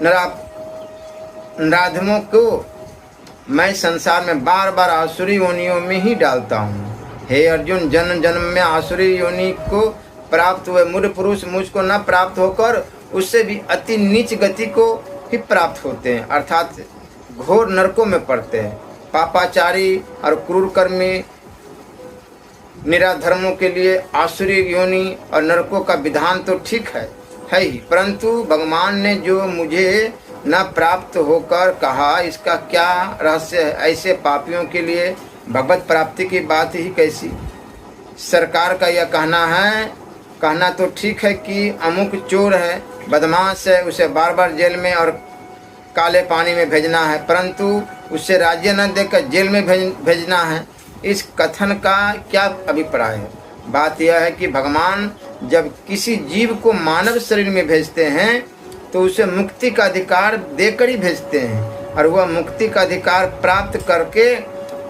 नराधमों को मैं संसार में बार बार आसुरी योनियों में ही डालता हूँ। हे अर्जुन, जन्म जन्म में आसुरी योनि को प्राप्त हुए मूढ़ पुरुष मुझको न प्राप्त होकर उससे भी अति नीच गति को ही प्राप्त होते हैं, अर्थात घोर नरकों में पड़ते हैं। पापाचारी और क्रूर कर्मी निराधर्मों के लिए आसुरी योनि और नरकों का विधान तो ठीक है ही, परंतु भगवान ने जो मुझे न प्राप्त होकर कहा, इसका क्या रहस्य है? ऐसे पापियों के लिए भगवत प्राप्ति की बात ही कैसी? सरकार का यह कहना तो ठीक है कि अमुक चोर है, बदमाश है, उसे बार बार जेल में और काले पानी में भेजना है, परंतु उससे राज्य न देकर जेल में भेजना है। इस कथन का क्या अभिप्राय है? बात यह है कि भगवान जब किसी जीव को मानव शरीर में भेजते हैं तो उसे मुक्ति का अधिकार देकर ही भेजते हैं, और वह मुक्ति का अधिकार प्राप्त करके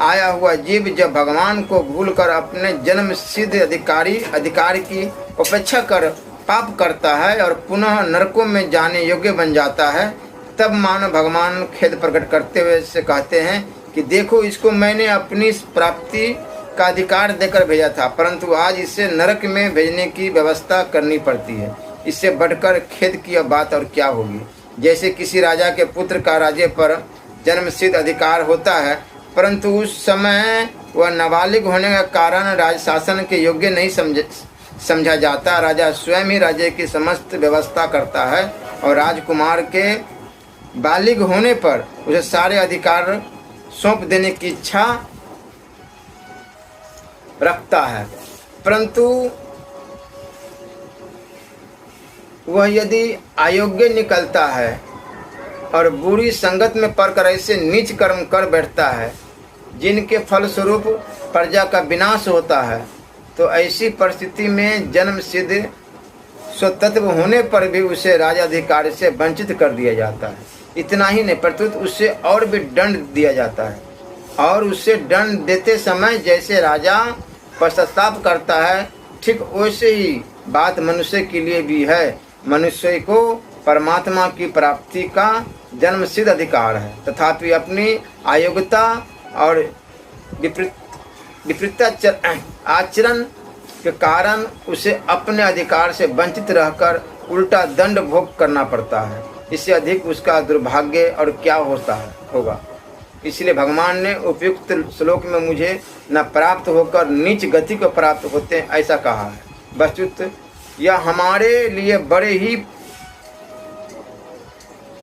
आया हुआ जीव जब भगवान को भूलकर अपने जन्म सिद्ध अधिकार की उपेक्षा कर पाप करता है और पुनः नरकों में जाने योग्य बन जाता है, तब मानव भगवान खेद प्रकट करते हुए से कहते हैं कि देखो, इसको मैंने अपनी प्राप्ति का अधिकार देकर भेजा था, परंतु आज इसे नरक में भेजने की व्यवस्था करनी पड़ती है। इससे बढ़कर खेद की अब बात और क्या होगी? जैसे किसी राजा के पुत्र का राज्य पर जन्म सिद्ध अधिकार होता है, परंतु उस समय वह नाबालिग होने का कारण राज शासन के योग्य नहीं समझा जाता। राजा स्वयं ही राज्य की समस्त व्यवस्था करता है और राजकुमार के बालिग होने पर उसे सारे अधिकार सौंप देने की इच्छा रखता है, परंतु वह यदि अयोग्य निकलता है और बुरी संगत में पड़कर ऐसे नीच कर्म कर बैठता है जिनके फलस्वरूप प्रजा का विनाश होता है, तो ऐसी परिस्थिति में जन्म सिद्ध स्वतत्व होने पर भी उसे राजाधिकार से वंचित कर दिया जाता है। इतना ही नहीं, प्रत्युत उससे और भी दंड दिया जाता है, और उससे दंड देते समय जैसे राजा पश्चाताप करता है, ठीक वैसे ही बात मनुष्य के लिए भी है। मनुष्य को परमात्मा की प्राप्ति का जन्म सिद्ध अधिकार है, तथापि अपनी अयोग्यता और विपरीत आचरण के कारण उसे अपने अधिकार से वंचित रहकर उल्टा दंड भोग करना पड़ता है। इससे अधिक उसका दुर्भाग्य और क्या होगा। इसलिए भगवान ने उपयुक्त श्लोक में मुझे न प्राप्त होकर नीच गति को प्राप्त होते हैं ऐसा कहा है। वस्तुतः यह हमारे लिए बड़े ही